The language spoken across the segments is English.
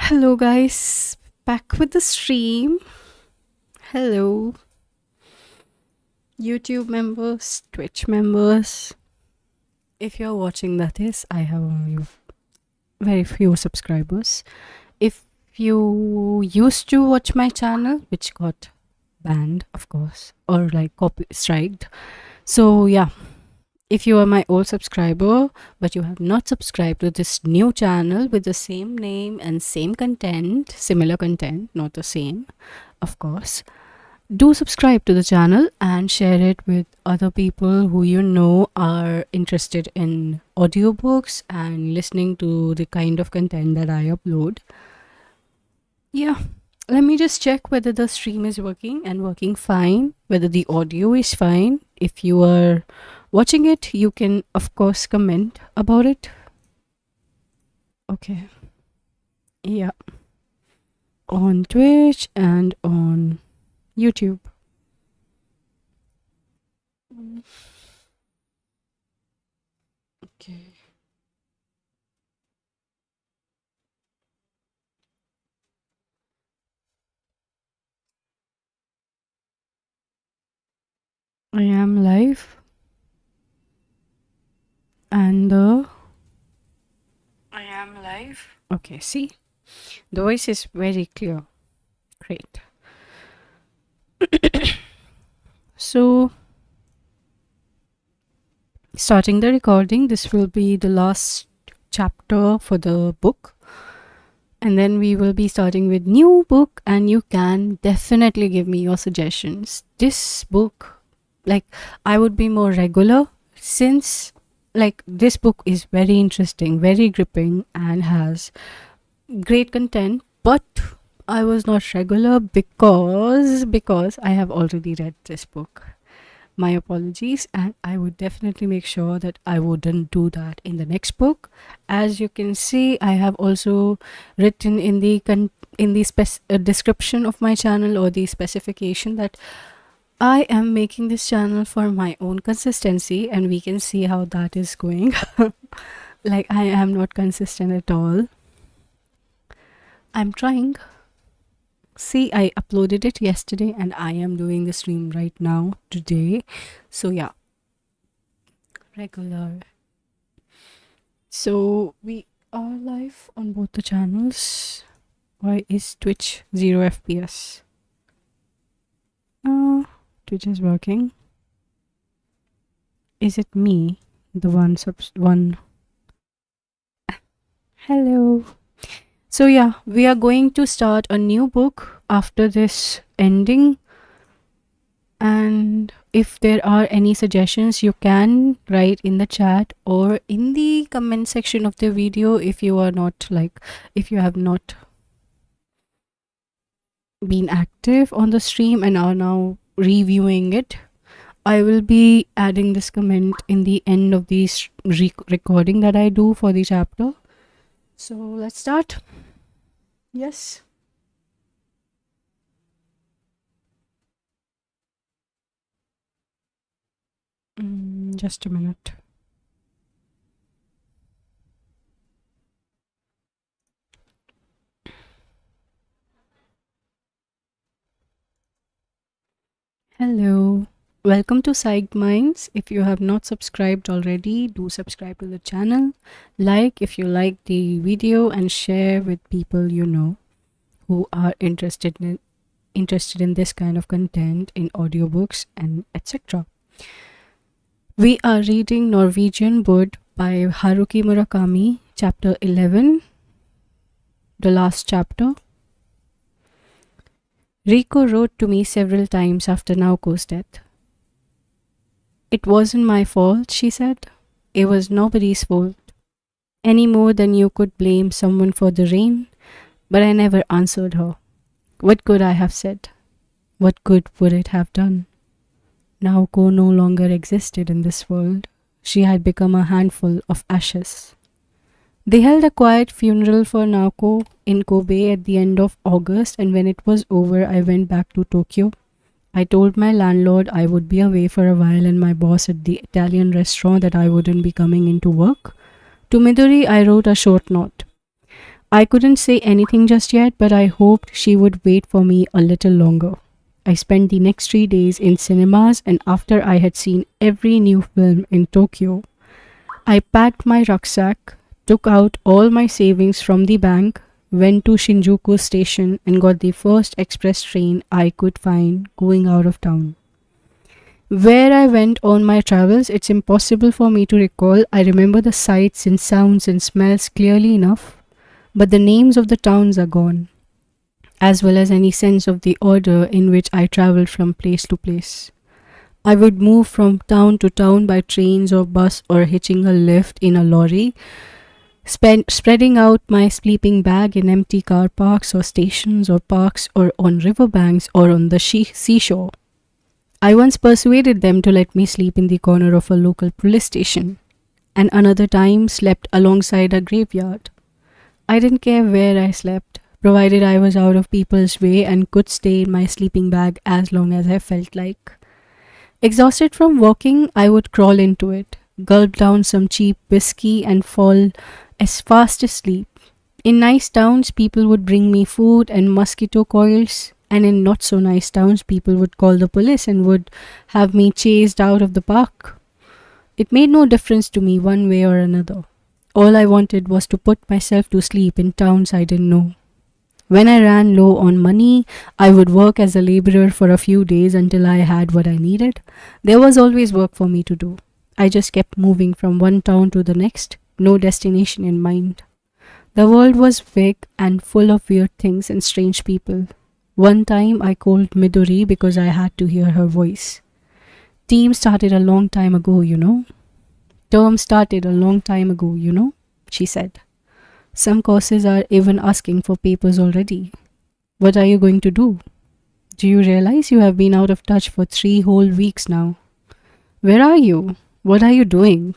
Hello, guys. Back with the stream. Hello, YouTube members, Twitch members. If you're watching, that is, I have only very few subscribers. If you used to watch my channel, which got banned, of course, or like copy striked. So, yeah, if you are my old subscriber but you have not subscribed to this new channel with the same name and same content, similar content, not the same, of course, do subscribe to the channel and share it with other people who you know are interested in audiobooks and listening to the kind of content that I upload. Yeah, let me just check whether the stream is working and working fine, whether the audio is fine. If you are watching it, you can, of course, comment about it. Okay. Yeah. On Twitch and on YouTube. Okay. I am live. And I am live. Okay, see? The voice is very clear. Great. So, starting the recording, this will be the last chapter for the book. And then we will be starting with new book, and you can definitely give me your suggestions. This book, like, I would be more regular since like this book is very interesting, very gripping, and has great content, but I was not regular because I have already read this book. My apologies, and I would definitely make sure that I wouldn't do that in the next book. As you can see, I have also written in the description of my channel, or the specification, that I am making this channel for my own consistency, and we can see how that is going. Like, I am not consistent at all. I'm trying. See, I uploaded it yesterday and I am doing the stream right now, today. So, yeah. Regular. So, we are live on both the channels. Why is Twitch 0 FPS? Twitch is working. Is it me? The one. Hello. So yeah, we are going to start a new book after this ending. And if there are any suggestions, you can write in the chat or in the comment section of the video. If you have not been active on the stream and are now reviewing it, I will be adding this comment in the end of the recording that I do for the chapter. So let's start. Yes. Just a minute. Hello. Welcome to Psyched Minds. If you have not subscribed already, do subscribe to the channel. Like if you like the video, and share with people you know who are interested in this kind of content, in audiobooks and etc. We are reading Norwegian Wood by Haruki Murakami, chapter 11, the last chapter. Rico wrote to me several times after Naoko's death. It wasn't my fault, she said. It was nobody's fault. Any more than you could blame someone for the rain. But I never answered her. What could I have said? What good would it have done? Naoko no longer existed in this world. She had become a handful of ashes. They held a quiet funeral for Naoko in Kobe at the end of August, and when it was over, I went back to Tokyo. I told my landlord I would be away for a while, and my boss at the Italian restaurant that I wouldn't be coming into work. To Midori, I wrote a short note. I couldn't say anything just yet, but I hoped she would wait for me a little longer. I spent the next 3 days in cinemas, and after I had seen every new film in Tokyo, I packed my rucksack, took out all my savings from the bank, went to Shinjuku station, and got the first express train I could find going out of town. Where I went on my travels, it's impossible for me to recall. I remember the sights and sounds and smells clearly enough, but the names of the towns are gone, as well as any sense of the order in which I traveled from place to place. I would move from town to town by trains or bus or hitching a lift in a lorry, spreading out my sleeping bag in empty car parks or stations or parks or on riverbanks or on the seashore. I once persuaded them to let me sleep in the corner of a local police station, and another time slept alongside a graveyard. I didn't care where I slept, provided I was out of people's way and could stay in my sleeping bag as long as I felt like. Exhausted from walking, I would crawl into it, gulp down some cheap whiskey, and fall as fast asleep. In nice towns, people would bring me food and mosquito coils, and in not so nice towns, people would call the police and would have me chased out of the park. It made no difference to me one way or another. All I wanted was to put myself to sleep in towns I didn't know. When I ran low on money, I would work as a laborer for a few days until I had what I needed. There was always work for me to do. I just kept moving from one town to the next, no destination in mind. The world was big and full of weird things and strange people. One time I called Midori because I had to hear her voice. Term started a long time ago, you know, she said. Some courses are even asking for papers already. What are you going to do? Do you realize you have been out of touch for 3 whole weeks now? Where are you? What are you doing?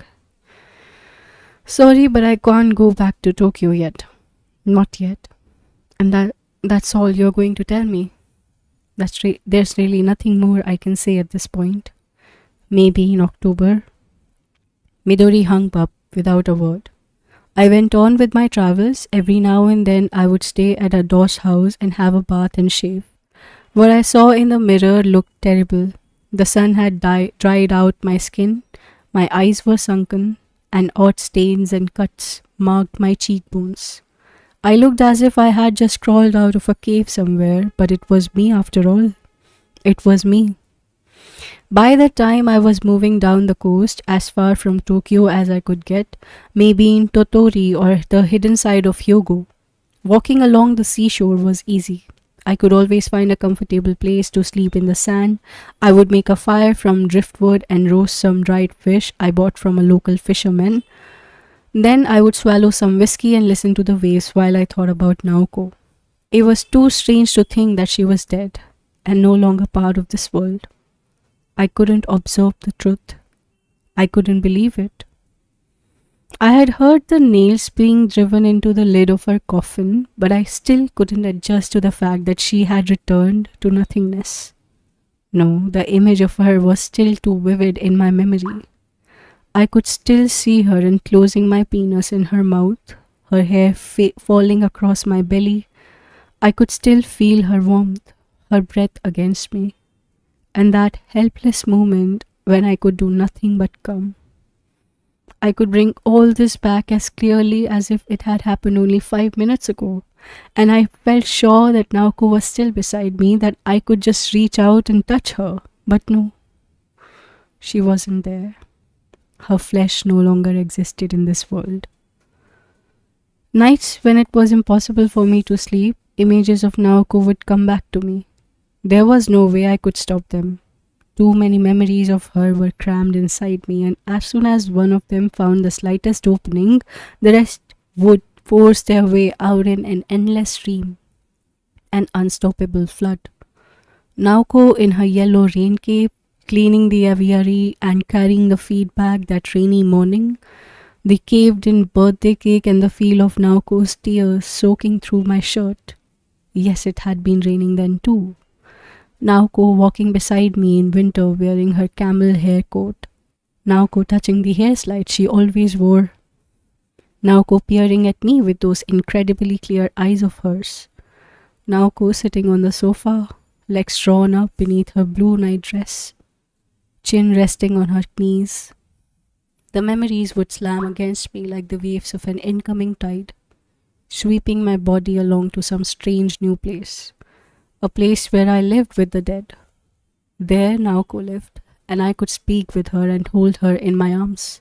Sorry, but I can't go back to Tokyo yet. Not yet. And that's all you're going to tell me. There's really nothing more I can say at this point. Maybe in October. Midori hung up without a word. I went on with my travels. Every now and then I would stay at a doll's house and have a bath and shave. What I saw in the mirror looked terrible. The sun had dried out my skin, my eyes were sunken, and odd stains and cuts marked my cheekbones. I looked as if I had just crawled out of a cave somewhere, but it was me after all. It was me. By that time, I was moving down the coast as far from Tokyo as I could get, maybe in Tottori or the hidden side of Hyogo. Walking along the seashore was easy. I could always find a comfortable place to sleep in the sand. I would make a fire from driftwood and roast some dried fish I bought from a local fisherman. Then I would swallow some whiskey and listen to the waves while I thought about Naoko. It was too strange to think that she was dead and no longer part of this world. I couldn't absorb the truth. I couldn't believe it. I had heard the nails being driven into the lid of her coffin, but I still couldn't adjust to the fact that she had returned to nothingness. No, the image of her was still too vivid in my memory. I could still see her enclosing my penis in her mouth, her hair falling across my belly. I could still feel her warmth, her breath against me, and that helpless moment when I could do nothing but come. I could bring all this back as clearly as if it had happened only 5 minutes ago, and I felt sure that Naoko was still beside me, that I could just reach out and touch her. But no, she wasn't there. Her flesh no longer existed in this world. Nights when it was impossible for me to sleep, images of Naoko would come back to me. There was no way I could stop them. Too many memories of her were crammed inside me, and as soon as one of them found the slightest opening, the rest would force their way out in an endless stream, an unstoppable flood. Naoko in her yellow rain cape, cleaning the aviary and carrying the feed bag that rainy morning, the caved-in birthday cake and the feel of Naoko's tears soaking through my shirt. Yes, it had been raining then too. Naoko walking beside me in winter wearing her camel hair coat. Naoko touching the hair slide she always wore. Naoko peering at me with those incredibly clear eyes of hers. Naoko sitting on the sofa, legs drawn up beneath her blue night dress, chin resting on her knees. The memories would slam against me like the waves of an incoming tide, sweeping my body along to some strange new place, a place where I lived with the dead. There Naoko lived, and I could speak with her and hold her in my arms.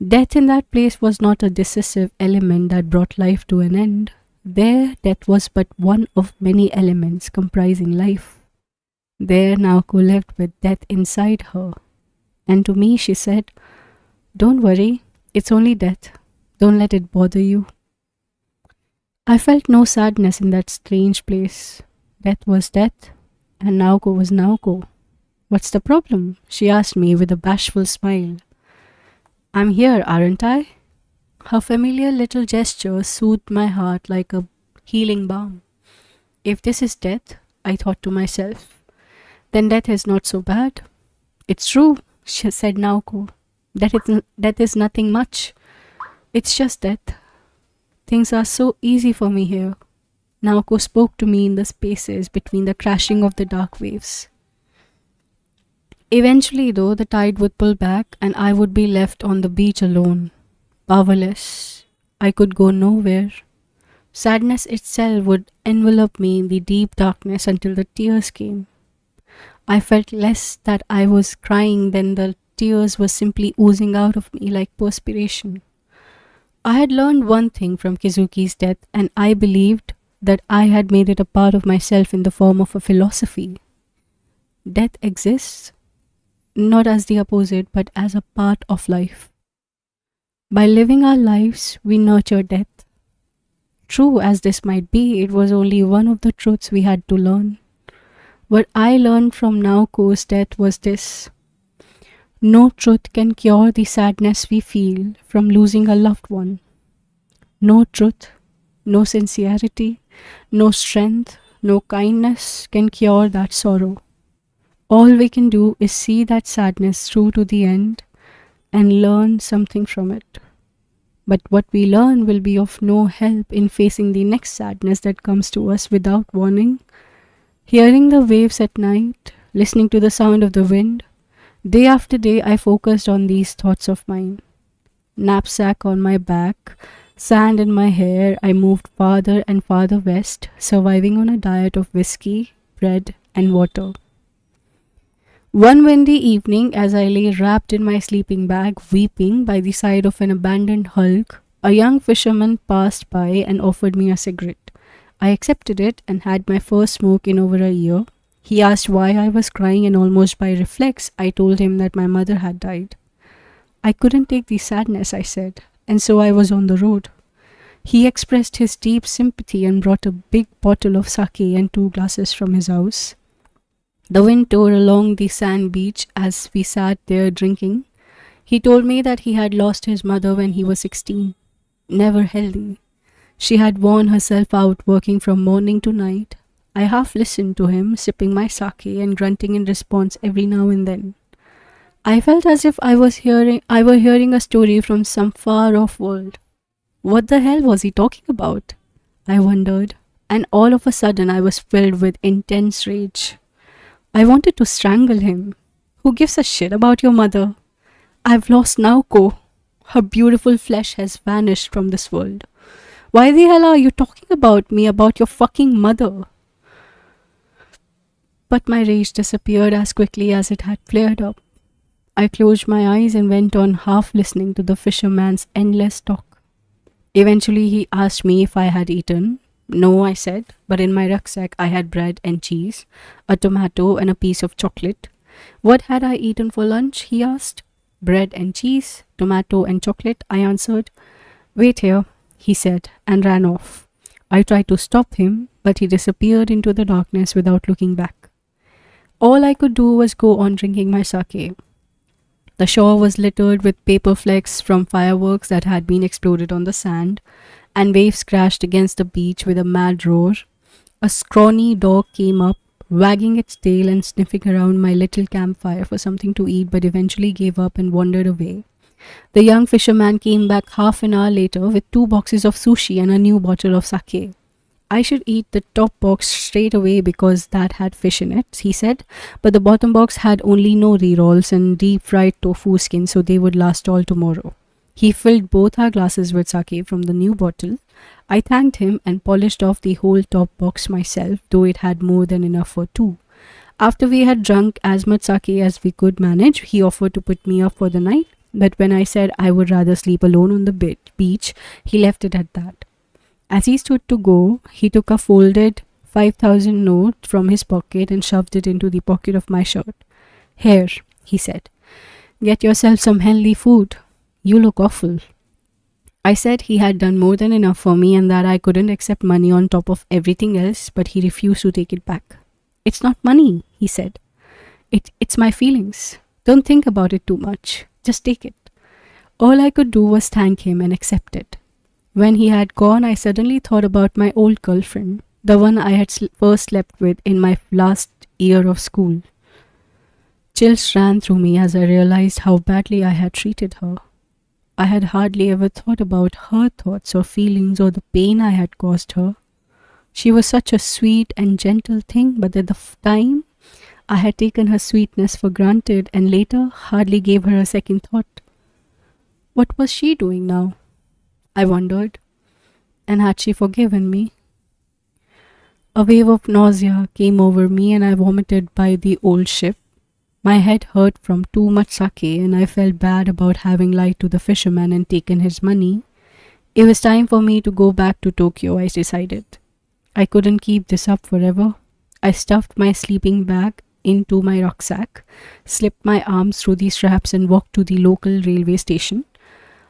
Death in that place was not a decisive element that brought life to an end. There, death was but one of many elements comprising life. There, Naoko lived with death inside her. And to me, she said, "Don't worry, it's only death. Don't let it bother you." I felt no sadness in that strange place. Death was death, and Naoko was Naoko. "What's the problem?" she asked me with a bashful smile. "I'm here, aren't I?" Her familiar little gesture soothed my heart like a healing balm. If this is death, I thought to myself, then death is not so bad. "It's true," she said Naoko. Death is nothing much. It's just death. Things are so easy for me here." Naoko spoke to me in the spaces between the crashing of the dark waves. Eventually, though, the tide would pull back and I would be left on the beach alone, powerless. I could go nowhere. Sadness itself would envelop me in the deep darkness until the tears came. I felt less that I was crying than the tears were simply oozing out of me like perspiration. I had learned one thing from Kizuki's death, and I believed that I had made it a part of myself in the form of a philosophy. Death exists, not as the opposite, but as a part of life. By living our lives, we nurture death. True as this might be, it was only one of the truths we had to learn. What I learned from Naoko's death was this: no truth can cure the sadness we feel from losing a loved one. No truth, no sincerity, no strength, no kindness can cure that sorrow. All we can do is see that sadness through to the end and learn something from it. But what we learn will be of no help in facing the next sadness that comes to us without warning. Hearing the waves at night, listening to the sound of the wind, day after day I focused on these thoughts of mine. Knapsack on my back, sand in my hair, I moved farther and farther west, surviving on a diet of whiskey, bread, and water. One windy evening, as I lay wrapped in my sleeping bag, weeping by the side of an abandoned hulk, a young fisherman passed by and offered me a cigarette. I accepted it and had my first smoke in over a year. He asked why I was crying, and almost by reflex, I told him that my mother had died. I couldn't take the sadness, I said, and so I was on the road. He expressed his deep sympathy and brought a big bottle of sake and 2 glasses from his house. The wind tore along the sand beach as we sat there drinking. He told me that he had lost his mother when he was 16, never healthy. She had worn herself out working from morning to night. I half listened to him, sipping my sake and grunting in response every now and then. I felt as if I were hearing a story from some far-off world. What the hell was he talking about? I wondered, and all of a sudden I was filled with intense rage. I wanted to strangle him. Who gives a shit about your mother? I've lost Naoko. Her beautiful flesh has vanished from this world. Why the hell are you talking about me, about your fucking mother? But my rage disappeared as quickly as it had flared up. I closed my eyes and went on half listening to the fisherman's endless talk. Eventually he asked me if I had eaten. No, I said, but in my rucksack I had bread and cheese, a tomato and a piece of chocolate. What had I eaten for lunch? He asked. Bread and cheese, tomato and chocolate, I answered. Wait here, he said, and ran off. I tried to stop him, but he disappeared into the darkness without looking back. All I could do was go on drinking my sake. The shore was littered with paper flakes from fireworks that had been exploded on the sand, and waves crashed against the beach with a mad roar. A scrawny dog came up, wagging its tail and sniffing around my little campfire for something to eat, but eventually gave up and wandered away. The young fisherman came back half an hour later with 2 boxes of sushi and a new bottle of sake. I should eat the top box straight away because that had fish in it, he said, but the bottom box had only nori rolls and deep fried tofu skin, so they would last all tomorrow. He filled both our glasses with sake from the new bottle. I thanked him and polished off the whole top box myself, though it had more than enough for two. After we had drunk as much sake as we could manage, he offered to put me up for the night, but when I said I would rather sleep alone on the beach, he left it at that. As he stood to go, he took a folded 5,000 note from his pocket and shoved it into the pocket of my shirt. Here, he said, get yourself some healthy food. You look awful. I said he had done more than enough for me and that I couldn't accept money on top of everything else, but he refused to take it back. It's not money, he said. It's my feelings. Don't think about it too much. Just take it. All I could do was thank him and accept it. When he had gone, I suddenly thought about my old girlfriend, the one I had first slept with in my last year of school. Chills ran through me as I realized how badly I had treated her. I had hardly ever thought about her thoughts or feelings or the pain I had caused her. She was such a sweet and gentle thing, but at the time, I had taken her sweetness for granted and later hardly gave her a second thought. What was she doing now? I wondered. And had she forgiven me? A wave of nausea came over me and I vomited by the old ship. My head hurt from too much sake and I felt bad about having lied to the fisherman and taken his money. It was time for me to go back to Tokyo, I decided. I couldn't keep this up forever. I stuffed my sleeping bag into my rucksack, slipped my arms through the straps and walked to the local railway station.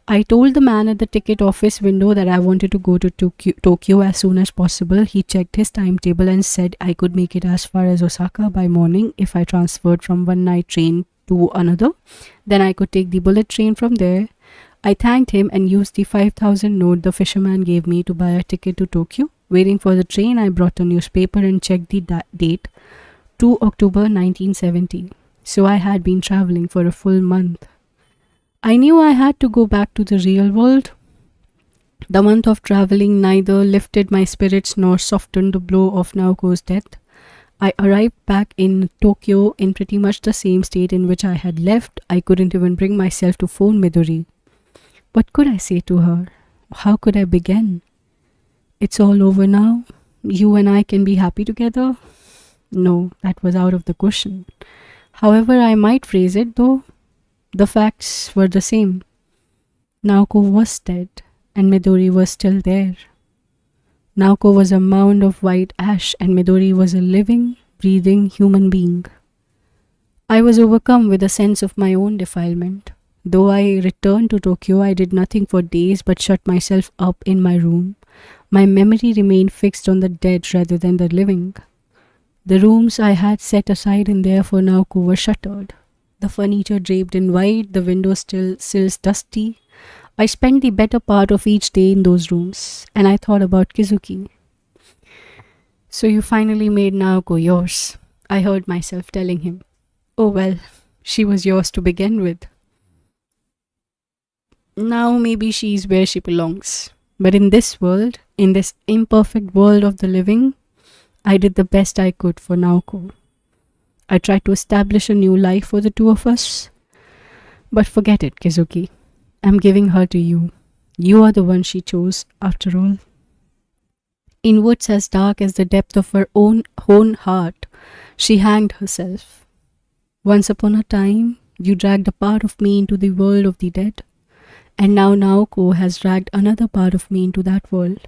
I told the man at the ticket office window that I wanted to go to Tokyo as soon as possible. He checked his timetable and said I could make it as far as Osaka by morning if I transferred from one night train to another. Then I could take the bullet train from there. I thanked him and used the 5,000 note the fisherman gave me to buy a ticket to Tokyo. Waiting for the train, I brought a newspaper and checked the date, 2 October 1970. So I had been traveling for a full month. I knew I had to go back to the real world. The month of traveling neither lifted my spirits nor softened the blow of Naoko's death. I arrived back in Tokyo in pretty much the same state in which I had left. I couldn't even bring myself to phone Midori. What could I say to her? How could I begin? It's all over now. You and I can be happy together. No, that was out of the question. However I might phrase it though, the facts were the same. Naoko was dead and Midori was still there. Naoko was a mound of white ash and Midori was a living, breathing human being. I was overcome with a sense of my own defilement. Though I returned to Tokyo, I did nothing for days but shut myself up in my room. My memory remained fixed on the dead rather than the living. The rooms I had set aside in there for Naoko were shuttered. The furniture draped in white, the window sills dusty. I spent the better part of each day in those rooms, and I thought about Kizuki. So you finally made Naoko yours, I heard myself telling him. Oh well, she was yours to begin with. Now maybe she's where she belongs. But in this world, in this imperfect world of the living, I did the best I could for Naoko. I tried to establish a new life for the two of us. But forget it, Kizuki. I'm giving her to you. You are the one she chose, after all. In woods as dark as the depth of her own heart, she hanged herself. Once upon a time, you dragged a part of me into the world of the dead. And now Naoko has dragged another part of me into that world.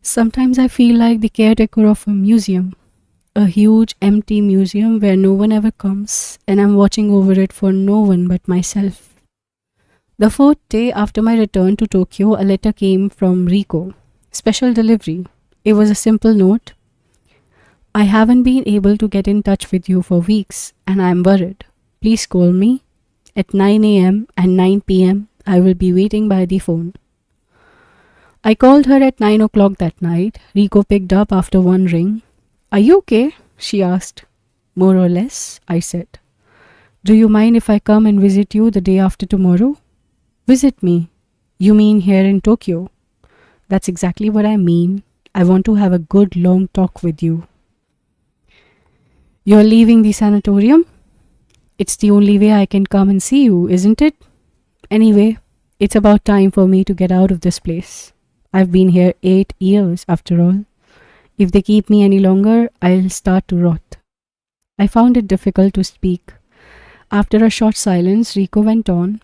Sometimes I feel like the caretaker of a museum. A huge empty museum where no one ever comes, and I'm watching over it for no one but myself. The fourth day after my return to Tokyo, a letter came from Riko. Special delivery. It was a simple note. I haven't been able to get in touch with you for weeks, and I'm worried. Please call me. At 9 a.m. and 9 p.m., I will be waiting by the phone. I called her at 9 o'clock that night. Riko picked up after one ring. Are you okay? She asked. More or less, I said. Do you mind if I come and visit you the day after tomorrow? Visit me? You mean here in Tokyo? That's exactly what I mean. I want to have a good long talk with you. You're leaving the sanatorium? It's the only way I can come and see you, isn't it? Anyway, it's about time for me to get out of this place. I've been here 8 years after all. If they keep me any longer, I'll start to rot. I found it difficult to speak. After a short silence, Rico went on.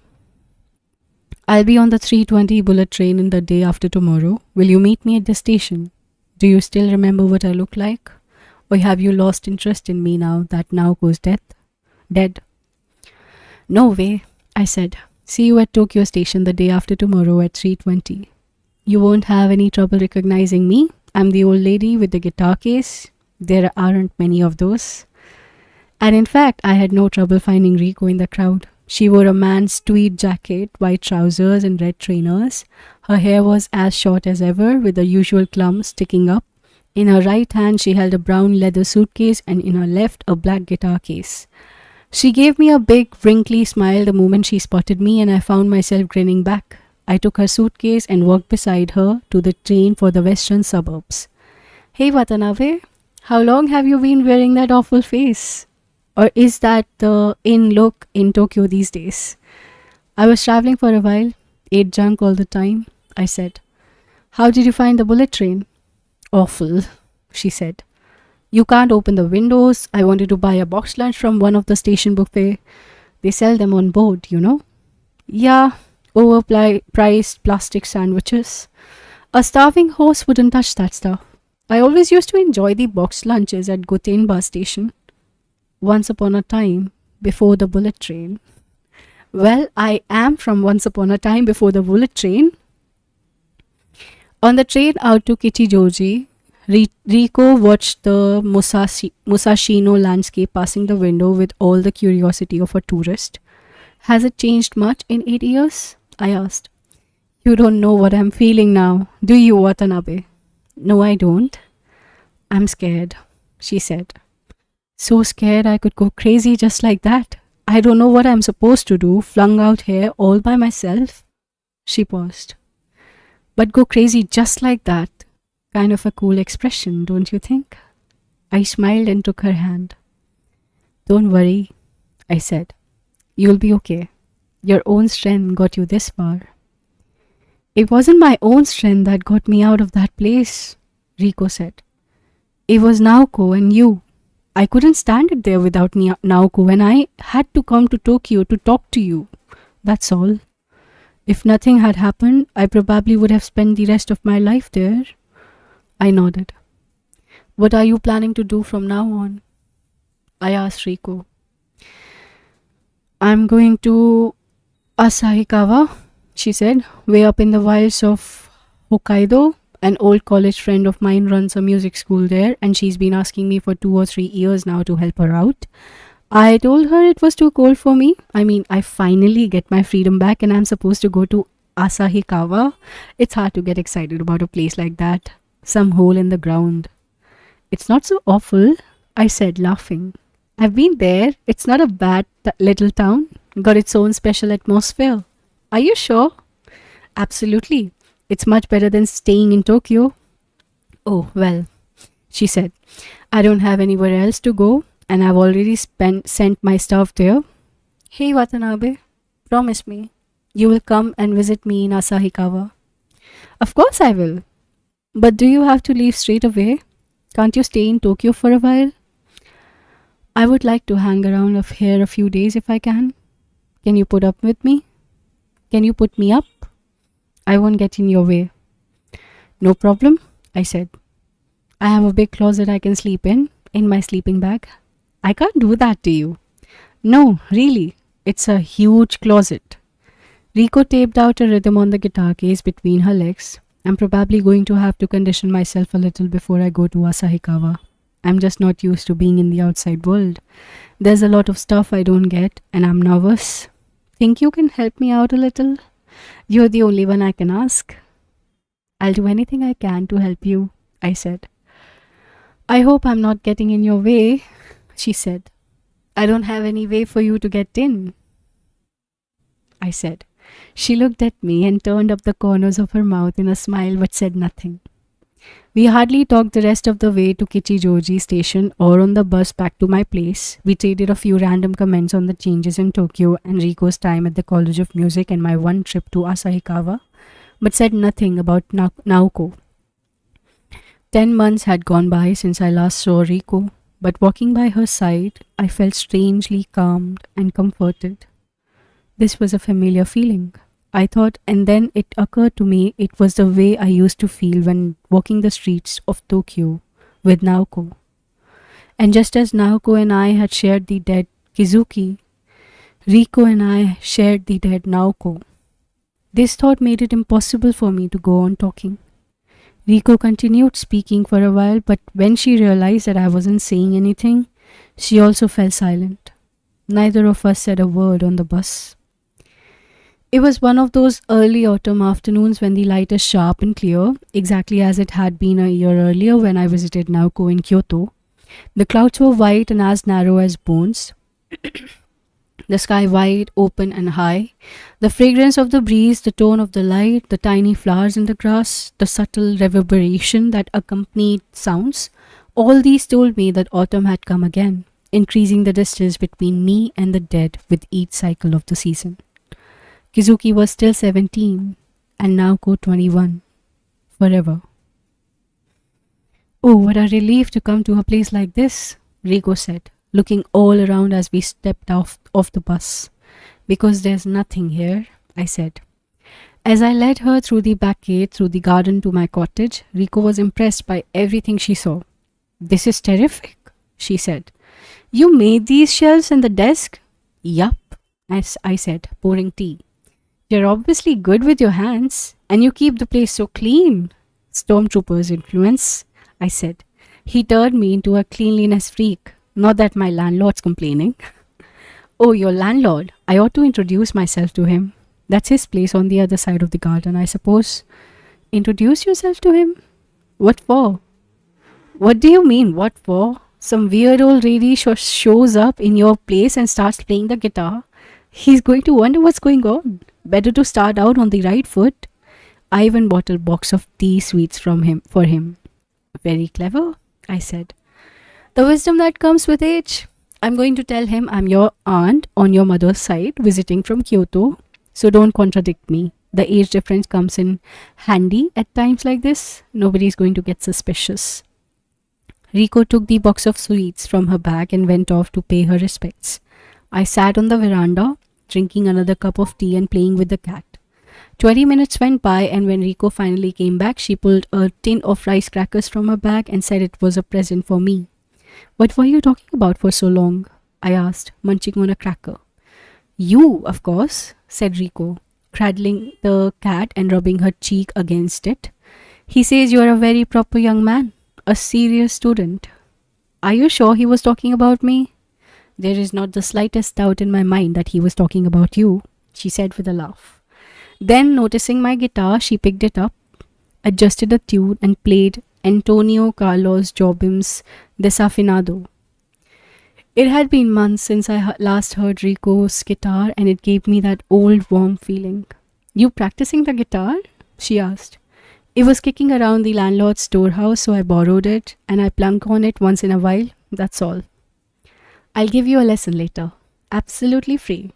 I'll be on the 3:20 bullet train in the day after tomorrow. Will you meet me at the station? Do you still remember what I look like? Or have you lost interest in me now that now goes dead? No way, I said. See you at Tokyo Station the day after tomorrow at 3:20. You won't have any trouble recognizing me. I'm the old lady with the guitar case. There aren't many of those. And in fact, I had no trouble finding Rico in the crowd. She wore a man's tweed jacket, white trousers, and red trainers. Her hair was as short as ever, with the usual clumps sticking up. In her right hand, she held a brown leather suitcase, and in her left, a black guitar case. She gave me a big, wrinkly smile the moment she spotted me, and I found myself grinning back. I took her suitcase and walked beside her to the train for the western suburbs. Hey Watanabe, how long have you been wearing that awful face? Or is that the in look in Tokyo these days? I was traveling for a while, ate junk all the time, I said. How did you find the bullet train? Awful, she said. You can't open the windows. I wanted to buy a box lunch from one of the station buffet. They sell them on board, you know? Yeah, overpriced plastic sandwiches. A starving horse wouldn't touch that stuff. I always used to enjoy the box lunches at Gotenba station. Once upon a time, before the bullet train. Well, I am from once upon a time before the bullet train. On the train out to Kichijoji, Rico watched the Musashino landscape passing the window with all the curiosity of a tourist. Has it changed much in 8 years? I asked. You don't know what I'm feeling now, do you, Watanabe? No, I don't. I'm scared, she said. So scared I could go crazy just like that. I don't know what I'm supposed to do, flung out here all by myself. She paused. But go crazy just like that. Kind of a cool expression, don't you think? I smiled and took her hand. Don't worry, I said. You'll be okay. Your own strength got you this far. It wasn't my own strength that got me out of that place, Rico said. It was Naoko and you. I couldn't stand it there without Naoko, and I had to come to Tokyo to talk to you. That's all. If nothing had happened, I probably would have spent the rest of my life there. I nodded. What are you planning to do from now on? I asked Rico. I'm going to Asahikawa, she said, way up in the wilds of Hokkaido. An old college friend of mine runs a music school there, and she's been asking me for 2 or 3 years now to help her out. I told her it was too cold for me. I finally get my freedom back and I'm supposed to go to Asahikawa. It's hard to get excited about a place like that. Some hole in the ground. It's not so awful, I said, laughing. I've been there. It's not a bad little town. Got its own special atmosphere. Are you sure? Absolutely. It's much better than staying in Tokyo. Oh, well, she said. I don't have anywhere else to go, and I've already sent my stuff there. Hey, Watanabe, promise me you will come and visit me in Asahikawa. Of course I will. But do you have to leave straight away? Can't you stay in Tokyo for a while? I would like to hang around here a few days if I can. Can you put up with me? Can you put me up? I won't get in your way. No problem, I said. I have a big closet I can sleep in my sleeping bag. I can't do that to you. No, really, it's a huge closet. Rico taped out a rhythm on the guitar case between her legs. I'm probably going to have to condition myself a little before I go to Asahikawa. I'm just not used to being in the outside world. There's a lot of stuff I don't get, and I'm nervous. Think you can help me out a little? You're the only one I can ask. I'll do anything I can to help you, I said. I hope I'm not getting in your way, she said. I don't have any way for you to get in, I said. She looked at me and turned up the corners of her mouth in a smile but said nothing. We hardly talked the rest of the way to Kichijoji station or on the bus back to my place. We traded a few random comments on the changes in Tokyo and Riko's time at the College of Music and my one trip to Asahikawa, but said nothing about Naoko. 10 months had gone by since I last saw Riko, but walking by her side, I felt strangely calmed and comforted. This was a familiar feeling, I thought, and then it occurred to me it was the way I used to feel when walking the streets of Tokyo with Naoko. And just as Naoko and I had shared the dead Kizuki, Riko and I shared the dead Naoko. This thought made it impossible for me to go on talking. Riko continued speaking for a while, but when she realized that I wasn't saying anything, she also fell silent. Neither of us said a word on the bus. It was one of those early autumn afternoons when the light is sharp and clear, exactly as it had been a year earlier when I visited Naoko in Kyoto. The clouds were white and as narrow as bones, the sky wide, open and high. The fragrance of the breeze, the tone of the light, the tiny flowers in the grass, the subtle reverberation that accompanied sounds, all these told me that autumn had come again, increasing the distance between me and the dead with each cycle of the season. Kizuki was still 17 and Naoko 21. Forever. Oh, what a relief to come to a place like this, Riko said, looking all around as we stepped off the bus. Because there's nothing here, I said. As I led her through the back gate, through the garden to my cottage, Riko was impressed by everything she saw. This is terrific, she said. You made these shelves and the desk? Yup, as I said, pouring tea. You're obviously good with your hands, and you keep the place so clean. Stormtrooper's influence, I said. He turned me into a cleanliness freak. Not that my landlord's complaining. Oh, your landlord. I ought to introduce myself to him. That's his place on the other side of the garden, I suppose. Introduce yourself to him? What for? What do you mean, what for? Some weird old lady shows up in your place and starts playing the guitar. He's going to wonder what's going on. Better to start out on the right foot. I even bought a box of tea sweets for him. Very clever, I said. The wisdom that comes with age. I'm going to tell him I'm your aunt on your mother's side, visiting from Kyoto. So don't contradict me. The age difference comes in handy at times like this. Nobody's going to get suspicious. Riko took the box of sweets from her bag and went off to pay her respects. I sat on the veranda, drinking another cup of tea and playing with the cat. 20 minutes went by, and when Riko finally came back, she pulled a tin of rice crackers from her bag and said it was a present for me. What were you talking about for so long? I asked, munching on a cracker. You, of course, said Riko, cradling the cat and rubbing her cheek against it. He says you are a very proper young man, a serious student. Are you sure he was talking about me? There is not the slightest doubt in my mind that he was talking about you, she said with a laugh. Then, noticing my guitar, she picked it up, adjusted the tune and played Antonio Carlos Jobim's Desafinado. It had been months since I last heard Riko's guitar, and it gave me that old warm feeling. You practicing the guitar? She asked. It was kicking around the landlord's storehouse, so I borrowed it and I plunk on it once in a while. That's all. I'll give you a lesson later. Absolutely free.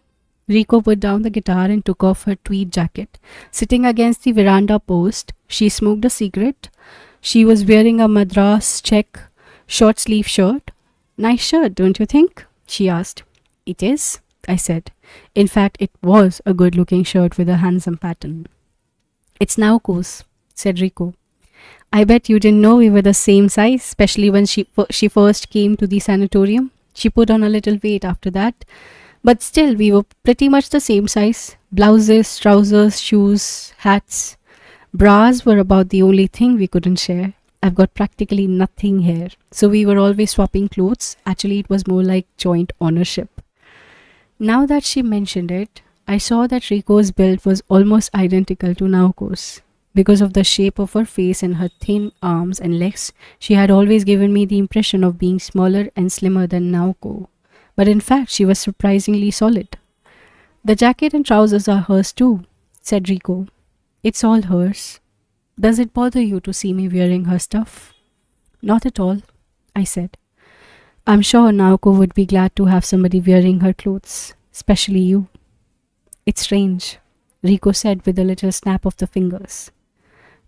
Riko put down the guitar and took off her tweed jacket. Sitting against the veranda post, she smoked a cigarette. She was wearing a Madras check short-sleeve shirt. Nice shirt, don't you think? She asked. It is, I said. In fact, it was a good-looking shirt with a handsome pattern. It's Naoko's, said Riko. I bet you didn't know we were the same size, especially when she first came to the sanatorium. She put on a little weight after that. But still, we were pretty much the same size. Blouses, trousers, shoes, hats. Bras were about the only thing we couldn't share. I've got practically nothing here. So we were always swapping clothes. Actually, it was more like joint ownership. Now that she mentioned it, I saw that Riko's build was almost identical to Naoko's. Because of the shape of her face and her thin arms and legs, she had always given me the impression of being smaller and slimmer than Naoko. but in fact, she was surprisingly solid. The jacket and trousers are hers too, said Rico. It's all hers. Does it bother you to see me wearing her stuff? Not at all, I said. I'm sure Naoko would be glad to have somebody wearing her clothes, especially you. It's strange, Rico said with a little snap of the fingers.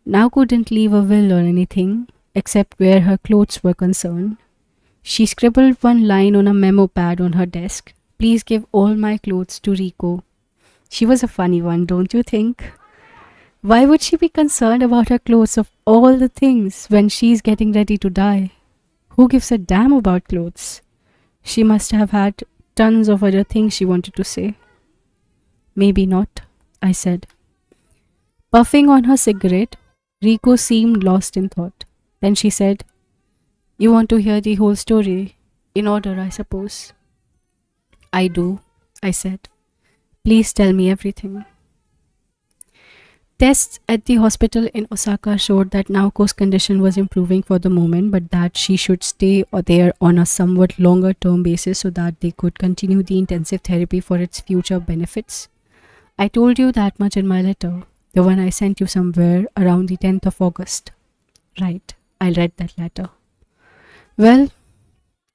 Naoko didn't leave a will or anything, except where her clothes were concerned. She scribbled one line on a memo pad on her desk. Please give all my clothes to Rico. She was a funny one, don't you think? Why would she be concerned about her clothes of all the things when she's getting ready to die? Who gives a damn about clothes? She must have had tons of other things she wanted to say. Maybe not, I said. Puffing on her cigarette, Rico seemed lost in thought. Then she said, You want to hear the whole story? In order, I suppose. I do, I said. Please tell me everything. Tests at the hospital in Osaka showed that Naoko's condition was improving for the moment, but that she should stay there on a somewhat longer term basis so that they could continue the intensive therapy for its future benefits. I told you that much in my letter, the one I sent you somewhere around the 10th of August. Right, I read that letter. Well,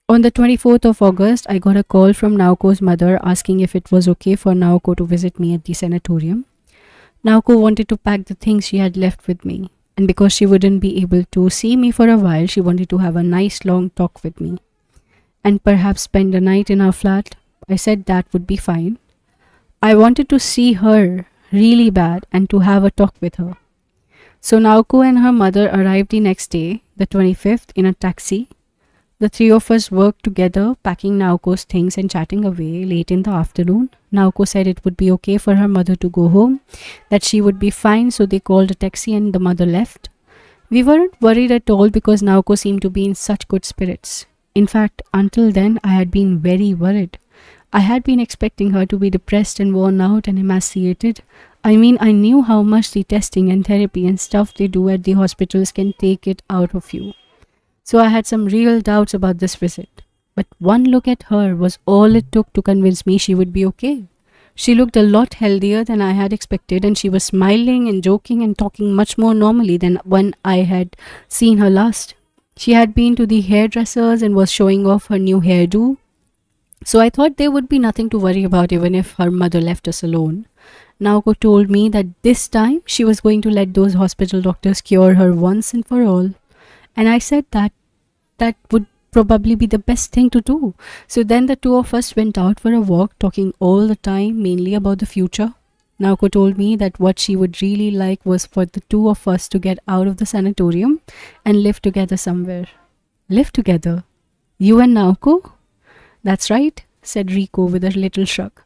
on the 24th of August, I got a call from Naoko's mother asking if it was okay for Naoko to visit me at the sanatorium. Naoko wanted to pack the things she had left with me, and because she wouldn't be able to see me for a while, she wanted to have a nice long talk with me, and perhaps spend the night in our flat. I said that would be fine. I wanted to see her really bad and to have a talk with her. So Naoko and her mother arrived the next day, the 25th, in a taxi. The three of us worked together, packing Naoko's things and chatting away. Late in the afternoon, Naoko said it would be okay for her mother to go home, that she would be fine, so they called a taxi and the mother left. We weren't worried at all because Naoko seemed to be in such good spirits. In fact, until then, I had been very worried. I had been expecting her to be depressed and worn out and emaciated. I mean, I knew how much the testing and therapy and stuff they do at the hospitals can take it out of you. So I had some real doubts about this visit. But one look at her was all it took to convince me she would be okay. She looked a lot healthier than I had expected, and she was smiling and joking and talking much more normally than when I had seen her last. She had been to the hairdressers and was showing off her new hairdo. So I thought there would be nothing to worry about even if her mother left us alone. Naoko told me that this time she was going to let those hospital doctors cure her once and for all. And I said that would probably be the best thing to do. So then the two of us went out for a walk, talking all the time, mainly about the future. Naoko told me that what she would really like was for the two of us to get out of the sanatorium and live together somewhere. Live together? You and Naoko? That's right, said Rico with a little shrug.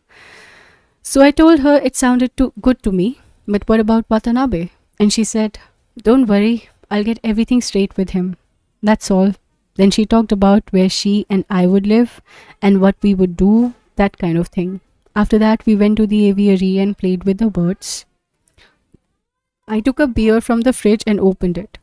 So I told her it sounded too good to me, but what about Watanabe? And she said, Don't worry, I'll get everything straight with him. That's all. Then she talked about where she and I would live and what we would do, that kind of thing. After that, we went to the aviary and played with the birds. I took a beer from the fridge and opened it.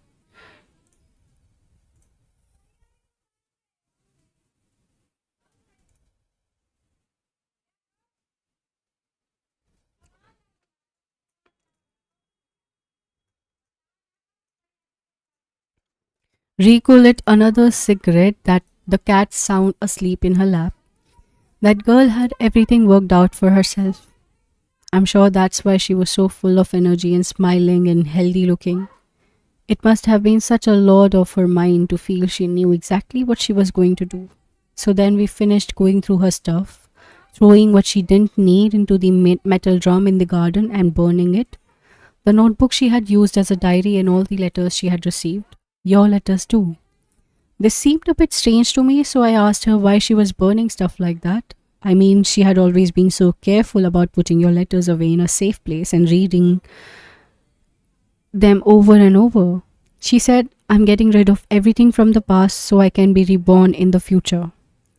Rico lit another cigarette, that the cat sound asleep in her lap. That girl had everything worked out for herself. I'm sure that's why she was so full of energy and smiling and healthy looking. It must have been such a lot of her mind to feel she knew exactly what she was going to do. So then we finished going through her stuff, throwing what she didn't need into the metal drum in the garden and burning it. The notebook she had used as a diary and all the letters she had received. Your letters too. This seemed a bit strange to me, so I asked her why she was burning stuff like that. I mean, she had always been so careful about putting your letters away in a safe place and reading them over and over. She said, I'm getting rid of everything from the past so I can be reborn in the future.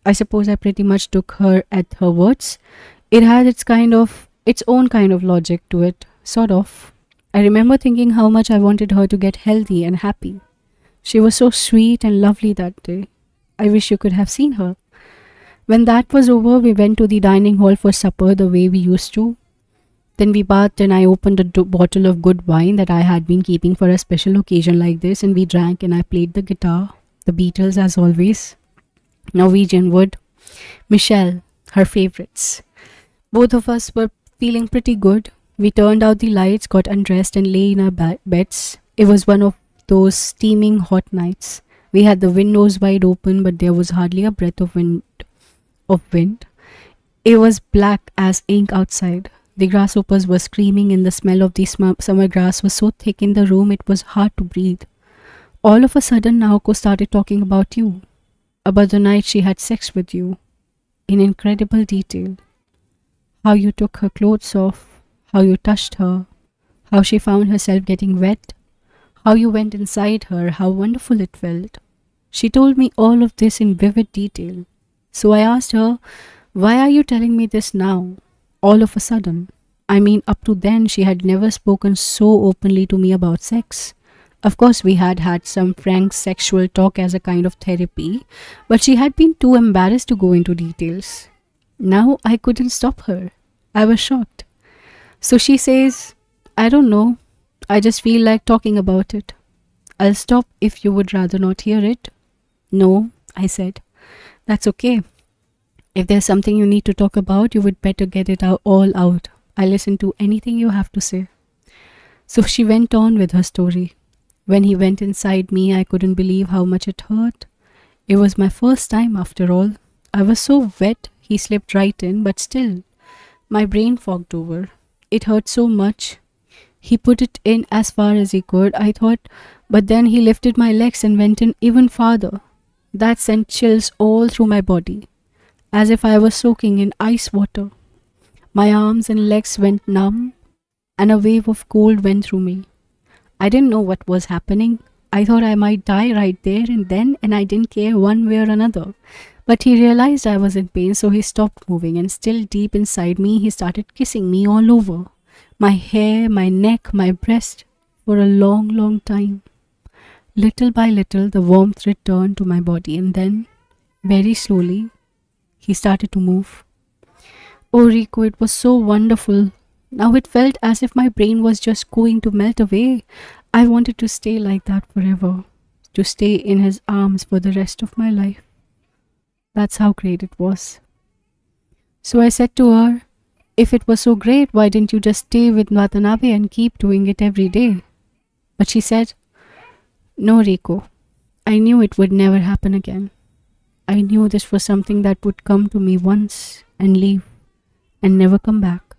I suppose I pretty much took her at her words. It had its own kind of logic to it, sort of. I remember thinking how much I wanted her to get healthy and happy. She was so sweet and lovely that day. I wish you could have seen her. When that was over, we went to the dining hall for supper the way we used to. Then we bathed and I opened a bottle of good wine that I had been keeping for a special occasion like this, and we drank and I played the guitar, the Beatles as always, Norwegian Wood, Michelle, her favorites. Both of us were feeling pretty good. We turned out the lights, got undressed, and lay in our beds. It was one of those steaming hot nights. We had the windows wide open, but there was hardly a breath of wind. It was black as ink outside. The grasshoppers were screaming, and the smell of the summer grass was so thick in the room it was hard to breathe. All of a sudden, Naoko started talking about you, about the night she had sex with you, in incredible detail. How you took her clothes off, how you touched her, how she found herself getting wet, how you went inside her, how wonderful it felt. She told me all of this in vivid detail. So I asked her, why are you telling me this now, all of a sudden? I mean, up to then, she had never spoken so openly to me about sex. Of course, we had had some frank sexual talk as a kind of therapy, but she had been too embarrassed to go into details. Now I couldn't stop her. I was shocked. So she says, I don't know. I just feel like talking about it. I'll stop if you would rather not hear it. No, I said. That's okay. If there's something you need to talk about, you would better get it all out. I'll listen to anything you have to say. So she went on with her story. When he went inside me, I couldn't believe how much it hurt. It was my first time after all. I was so wet, he slipped right in, but still, my brain fogged over. It hurt so much. He put it in as far as he could, I thought, but then he lifted my legs and went in even farther. That sent chills all through my body, as if I was soaking in ice water. My arms and legs went numb, and a wave of cold went through me. I didn't know what was happening. I thought I might die right there and then, and I didn't care one way or another. But he realized I was in pain, so he stopped moving, and still deep inside me, he started kissing me all over. My hair, my neck, my breast, for a long, long time. Little by little, the warmth returned to my body, and then, very slowly, he started to move. Oh, Rico, it was so wonderful. Now it felt as if my brain was just going to melt away. I wanted to stay like that forever, to stay in his arms for the rest of my life. That's how great it was. So I said to her, if it was so great, why didn't you just stay with Watanabe and keep doing it every day? But she said, no, Rico, I knew it would never happen again. I knew this was something that would come to me once and leave and never come back.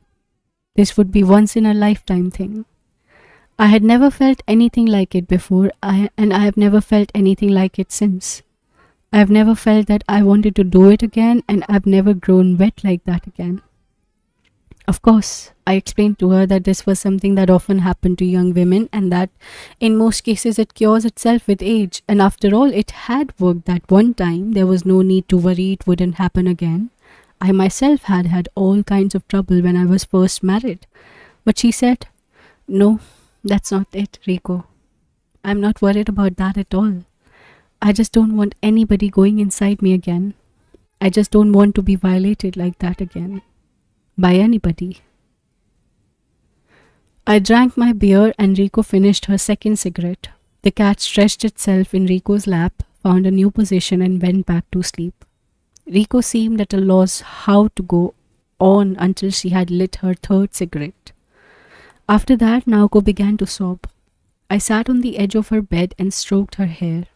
This would be once in a lifetime thing. I had never felt anything like it before, and I have never felt anything like it since. I have never felt that I wanted to do it again, and I've never grown wet like that again. Of course, I explained to her that this was something that often happened to young women, and that in most cases it cures itself with age, and after all, it had worked that one time. There was no need to worry it wouldn't happen again. I myself had had all kinds of trouble when I was first married. But she said, no, that's not it, Rico. I'm not worried about that at all. I just don't want anybody going inside me again. I just don't want to be violated like that again. By anybody. I drank my beer and Rico finished her second cigarette. The cat stretched itself in Rico's lap, found a new position and went back to sleep. Rico seemed at a loss how to go on until she had lit her third cigarette. After that, Naoko began to sob. I sat on the edge of her bed and stroked her hair.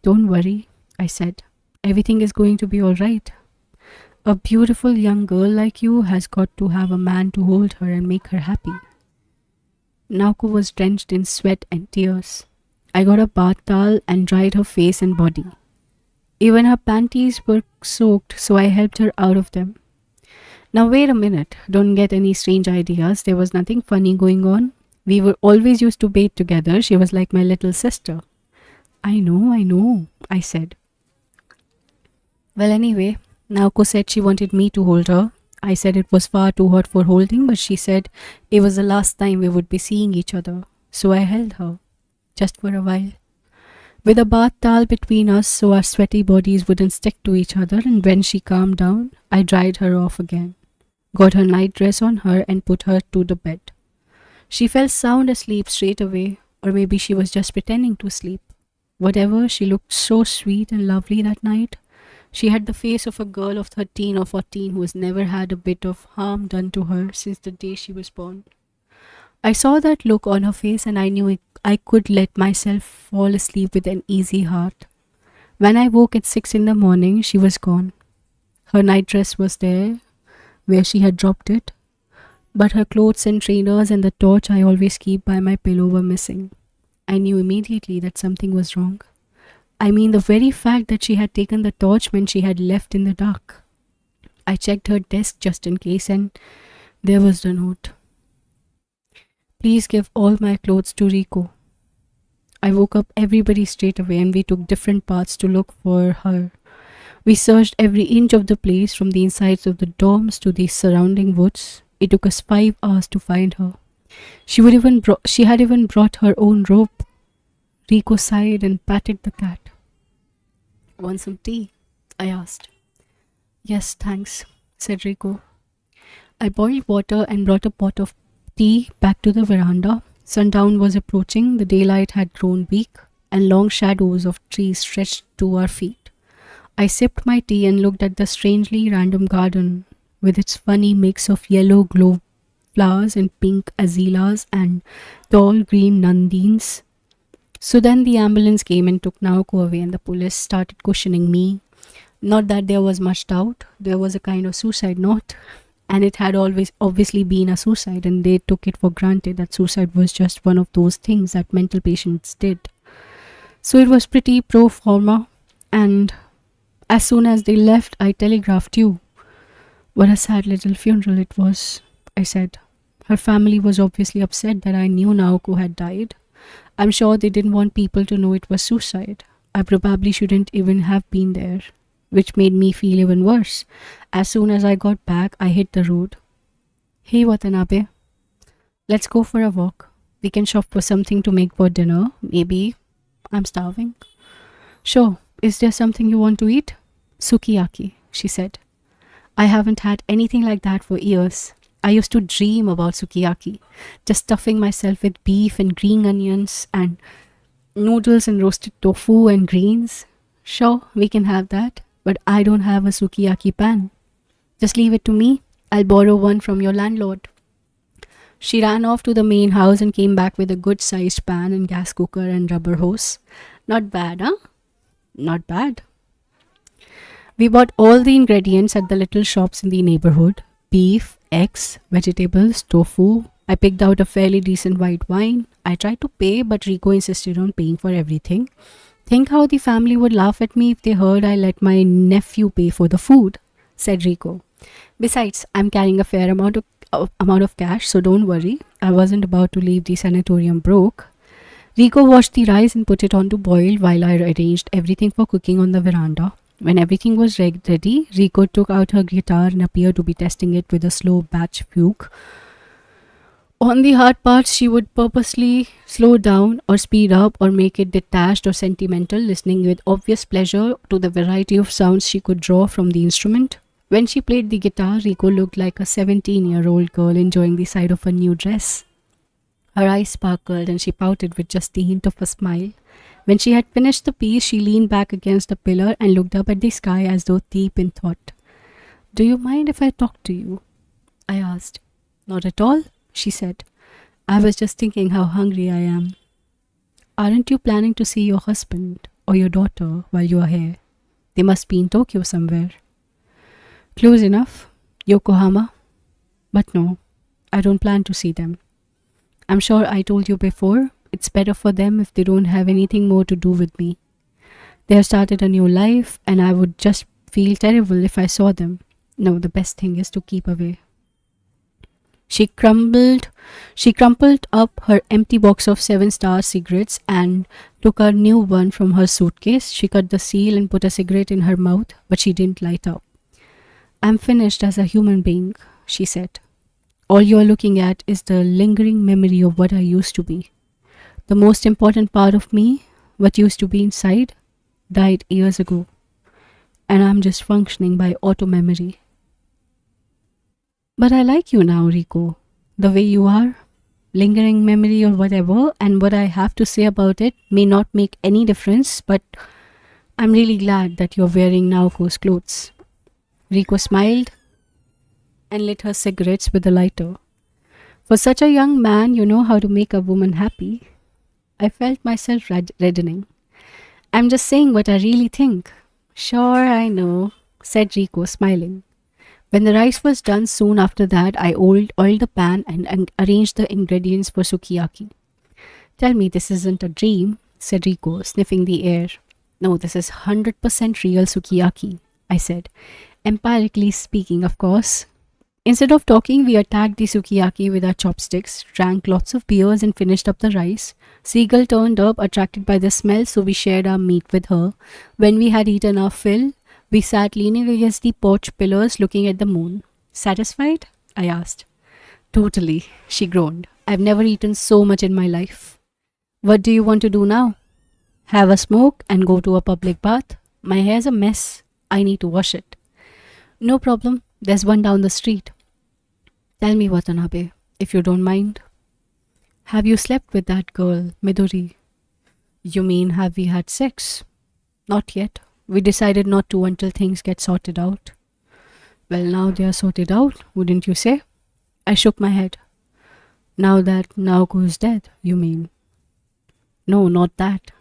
Don't worry, I said. Everything is going to be all right. A beautiful young girl like you has got to have a man to hold her and make her happy. Naoko was drenched in sweat and tears. I got a bath towel and dried her face and body. Even her panties were soaked, so I helped her out of them. Now wait a minute, don't get any strange ideas. There was nothing funny going on. We were always used to bathe together. She was like my little sister. I know, I said. Well, anyway, Naoko said she wanted me to hold her. I said it was far too hot for holding, but she said it was the last time we would be seeing each other. So I held her, just for a while. with a bath towel between us so our sweaty bodies wouldn't stick to each other, and when she calmed down, I dried her off again, got her night dress on her, and put her to the bed. She fell sound asleep straight away, or maybe she was just pretending to sleep. Whatever, she looked so sweet and lovely that night. She had the face of a girl of 13 or 14 who has never had a bit of harm done to her since the day she was born. I saw that look on her face and I knew I could let myself fall asleep with an easy heart. When I woke at 6 in the morning, she was gone. Her night dress was there, where she had dropped it, but her clothes and trainers and the torch I always keep by my pillow were missing. I knew immediately that something was wrong. I mean, the very fact that she had taken the torch meant she had left in the dark. I checked her desk just in case, and there was the note. Please give all my clothes to Rico. I woke up everybody straight away and we took different paths to look for her. We searched every inch of the place from the insides of the dorms to the surrounding woods. It took us 5 hours to find her. She had even brought her own rope. Rico sighed and patted the cat. Want some tea? I asked. Yes, thanks, said Rico. I boiled water and brought a pot of tea back to the veranda. Sundown was approaching, the daylight had grown weak, and long shadows of trees stretched to our feet. I sipped my tea and looked at the strangely random garden, with its funny mix of yellow glow flowers and pink azaleas and tall green nandines. So then the ambulance came and took Naoko away, and the police started questioning me. Not that there was much doubt, there was a kind of suicide note, and it had always obviously been a suicide, and they took it for granted that suicide was just one of those things that mental patients did. So it was pretty pro forma, and as soon as they left, I telegraphed you. What a sad little funeral it was, I said. Her family was obviously upset that I knew Naoko had died. I'm sure they didn't want people to know it was suicide. I probably shouldn't even have been there, which made me feel even worse. As soon as I got back, I hit the road. Hey Watanabe, let's go for a walk. We can shop for something to make for dinner. Maybe. I'm starving. Sure. Is there something you want to eat? Sukiyaki, she said. I haven't had anything like that for years. I used to dream about sukiyaki, just stuffing myself with beef and green onions and noodles and roasted tofu and greens. Sure, we can have that, but I don't have a sukiyaki pan. Just leave it to me. I'll borrow one from your landlord. She ran off to the main house and came back with a good-sized pan and gas cooker and rubber hose. Not bad, huh? Not bad. We bought all the ingredients at the little shops in the neighborhood. Beef, eggs, vegetables, tofu. I picked out a fairly decent white wine. I tried to pay, but Rico insisted on paying for everything. Think how the family would laugh at me if they heard I let my nephew pay for the food, said Rico. Besides, I'm carrying a fair amount of cash, so don't worry. I wasn't about to leave the sanatorium broke. Rico washed the rice and put it on to boil while I arranged everything for cooking on the veranda. When everything was ready, Rico took out her guitar and appeared to be testing it with a slow batch fugue. On the hard parts, she would purposely slow down or speed up or make it detached or sentimental, listening with obvious pleasure to the variety of sounds she could draw from the instrument. When she played the guitar, Rico looked like a 17-year-old girl enjoying the sight of a new dress. Her eyes sparkled and she pouted with just the hint of a smile. When she had finished the piece, she leaned back against a pillar and looked up at the sky as though deep in thought. Do you mind if I talk to you? I asked. Not at all, she said. I was just thinking how hungry I am. Aren't you planning to see your husband or your daughter while you are here? They must be in Tokyo somewhere. Close enough, Yokohama. But no, I don't plan to see them. I'm sure I told you before, it's better for them if they don't have anything more to do with me. They have started a new life and I would just feel terrible if I saw them. No, the best thing is to keep away. She crumpled up her empty box of 7-star cigarettes and took a new one from her suitcase. She cut the seal and put a cigarette in her mouth, but she didn't light up. I'm finished as a human being, she said. All you're looking at is the lingering memory of what I used to be. The most important part of me, what used to be inside died years ago, and I'm just functioning by auto memory. But I like you now, Rico. The way you are, lingering memory or whatever, and what I have to say about it may not make any difference, but I'm really glad that you're wearing Naoko's clothes. Rico smiled and lit her cigarettes with a lighter. For such a young man, you know how to make a woman happy. I felt myself reddening. I'm just saying what I really think. Sure, I know, said Rico, smiling. When the rice was done soon after that, I oiled the pan and arranged the ingredients for sukiyaki. Tell me this isn't a dream, said Rico, sniffing the air. No, this is 100% real sukiyaki, I said. Empirically speaking, of course. Instead of talking, we attacked the sukiyaki with our chopsticks, drank lots of beers and finished up the rice. Seagull turned up, attracted by the smell, so we shared our meat with her. When we had eaten our fill, we sat leaning against the porch pillars looking at the moon. Satisfied? I asked. Totally, she groaned. I've never eaten so much in my life. What do you want to do now? Have a smoke and go to a public bath? My hair's a mess. I need to wash it. No problem. There's one down the street. Tell me, Watanabe, if you don't mind. Have you slept with that girl, Midori? You mean have we had sex? Not yet. We decided not to until things get sorted out. Well, now they are sorted out, wouldn't you say? I shook my head. Now that Naoko is dead, you mean? No, not that.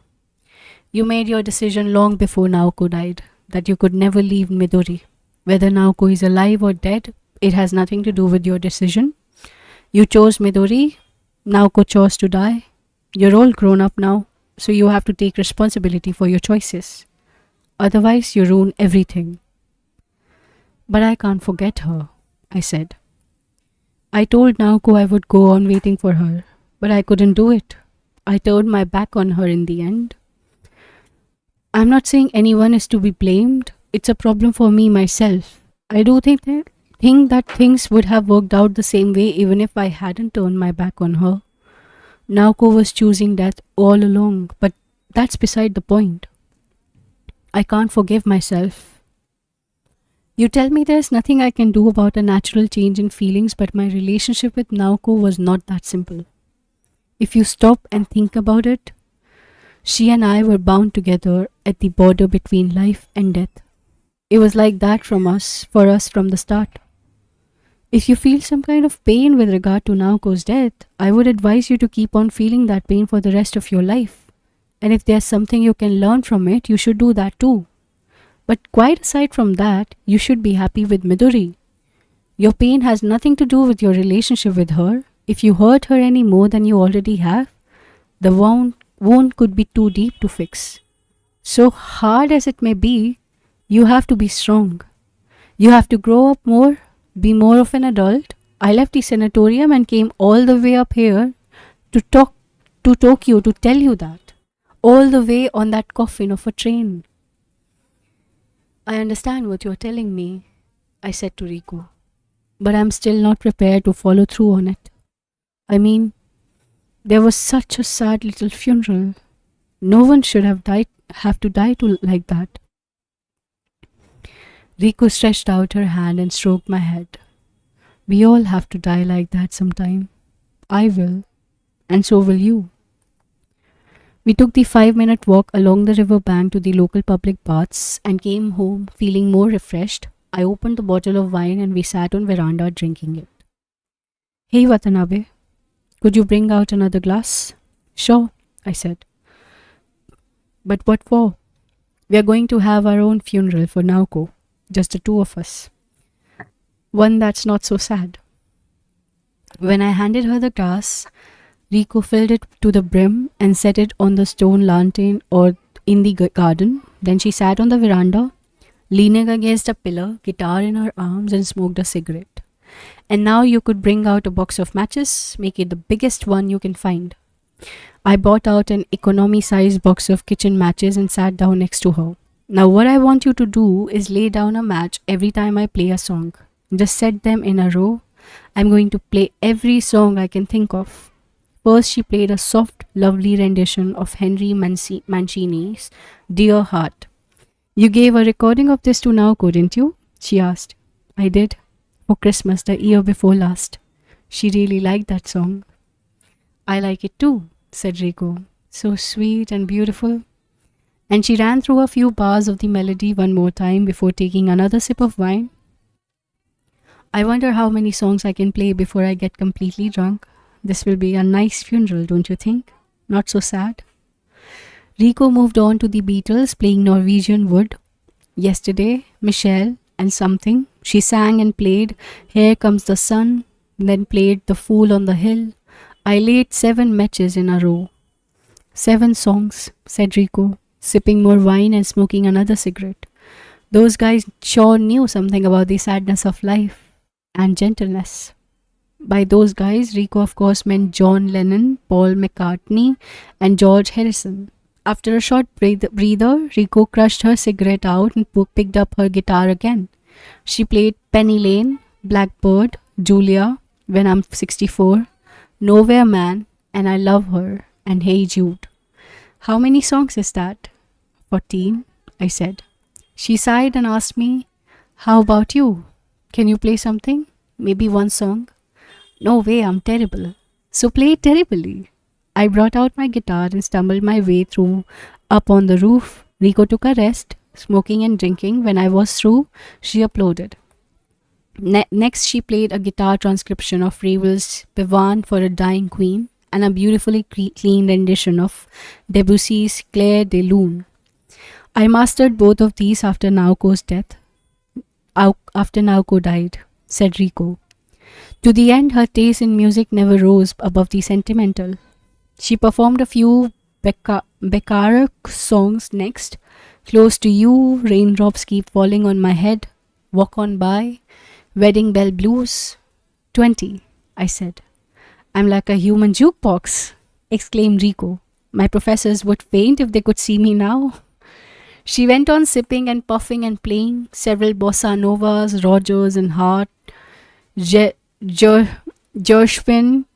You made your decision long before Naoko died, that you could never leave Midori. Whether Naoko is alive or dead, it has nothing to do with your decision. You chose Midori, Naoko chose to die. You're all grown up now, so you have to take responsibility for your choices. Otherwise, you ruin everything. But I can't forget her, I said. I told Naoko I would go on waiting for her, but I couldn't do it. I turned my back on her in the end. I'm not saying anyone is to be blamed. It's a problem for me myself. I do think that things would have worked out the same way even if I hadn't turned my back on her. Naoko was choosing death all along, but that's beside the point. I can't forgive myself. You tell me there's nothing I can do about a natural change in feelings, but my relationship with Naoko was not that simple. If you stop and think about it, she and I were bound together at the border between life and death. It was like that for us from the start. If you feel some kind of pain with regard to Naoko's death, I would advise you to keep on feeling that pain for the rest of your life. And if there's something you can learn from it, you should do that too. But quite aside from that, you should be happy with Midori. Your pain has nothing to do with your relationship with her. If you hurt her any more than you already have, the wound could be too deep to fix. So hard as it may be, you have to be strong. You have to grow up more, be more of an adult. I left the sanatorium and came all the way up here to Tokyo to tell you that. All the way on that coffin of a train. I understand what you're telling me, I said to Rico, but I'm still not prepared to follow through on it. I mean, there was such a sad little funeral. No one should have to die like that. Rico stretched out her hand and stroked my head. We all have to die like that sometime. I will, and so will you. We took the 5-minute walk along the river bank to the local public baths and came home feeling more refreshed. I opened the bottle of wine and we sat on veranda drinking it. Hey Watanabe, could you bring out another glass? Sure, I said. But what for? We are going to have our own funeral for Naoko, just the two of us. One that's not so sad. When I handed her the glass, Rico filled it to the brim and set it on the stone lantern or in the garden. Then she sat on the veranda, leaning against a pillar, guitar in her arms, and smoked a cigarette. And now you could bring out a box of matches, make it the biggest one you can find. I bought out an economy-sized box of kitchen matches and sat down next to her. Now what I want you to do is lay down a match every time I play a song. Just set them in a row. I'm going to play every song I can think of. First, she played a soft, lovely rendition of Henry Mancini's Dear Heart. You gave a recording of this to Naoko, didn't you? She asked. I did. For Christmas the year before last. She really liked that song. I like it too, said Rico. So sweet and beautiful. And she ran through a few bars of the melody one more time before taking another sip of wine. I wonder how many songs I can play before I get completely drunk. This will be a nice funeral, don't you think? Not so sad. Rico moved on to the Beatles playing Norwegian Wood. Yesterday, Michelle and something. She sang and played Here Comes the Sun, then played The Fool on the Hill. I laid 7 matches in a row. 7 songs, said Rico, sipping more wine and smoking another cigarette. Those guys sure knew something about the sadness of life and gentleness. By those guys, Rico of course meant John Lennon, Paul McCartney, and George Harrison. After a short breather, Rico crushed her cigarette out and picked up her guitar again. She played Penny Lane, Blackbird, Julia, When I'm 64, Nowhere Man, and I Love Her, and Hey Jude. How many songs is that? 14, I said. She sighed and asked me, how about you? Can you play something? Maybe one song? No way, I'm terrible. So play it terribly. I brought out my guitar and stumbled my way through up on the roof. Rico took a rest, smoking and drinking. When I was through, she applauded. Next, she played a guitar transcription of Ravel's Pavane for a Dying Queen and a beautifully clean rendition of Debussy's Clair de Lune. I mastered both of these after Naoko's death. After Naoko died, said Rico. To the end, her taste in music never rose above the sentimental. She performed a few Bacharach songs next. Close to You, Raindrops Keep Falling on My Head, Walk On By, Wedding Bell Blues. 20, I said. I'm like a human jukebox, exclaimed Rico. My professors would faint if they could see me now. She went on sipping and puffing and playing several bossa novas, Rogers and Hart, Gershwin,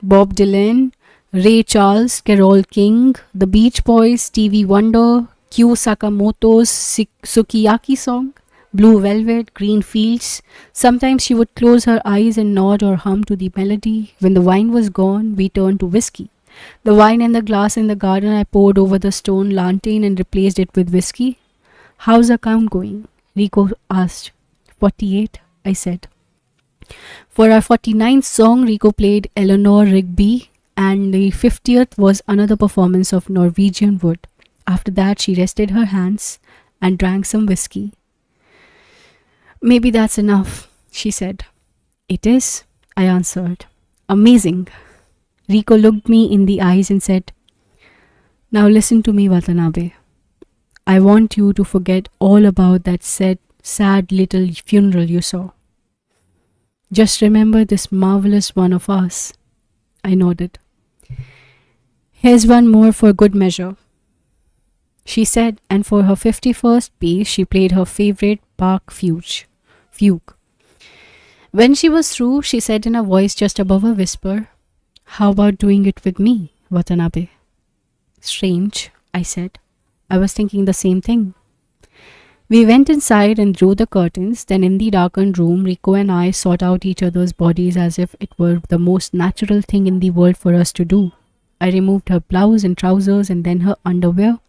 Bob Dylan, Ray Charles, Carole King, The Beach Boys, Stevie Wonder, Q Sakamoto's Sukiyaki song, Blue Velvet, Green Fields. Sometimes she would close her eyes and nod or hum to the melody. When the wine was gone, we turned to whiskey. The wine in the glass in the garden I poured over the stone lantern and replaced it with whiskey. How's the count going? Rico asked. 48, I said. For our 49th song, Rico played Eleanor Rigby, and the 50th was another performance of Norwegian Wood. After that, she rested her hands and drank some whiskey. Maybe that's enough, she said. It is, I answered. Amazing. Rico looked me in the eyes and said, Now listen to me, Watanabe. I want you to forget all about that sad little funeral you saw. Just remember this marvelous one of us. I nodded. Here's one more for good measure, she said, and for her 51st piece, she played her favorite Bach fugue. When she was through, she said in a voice just above a whisper, How about doing it with me, Watanabe? Strange, I said. I was thinking the same thing. We went inside and drew the curtains. Then in the darkened room, Rico and I sought out each other's bodies as if it were the most natural thing in the world for us to do. I removed her blouse and trousers and then her underwear.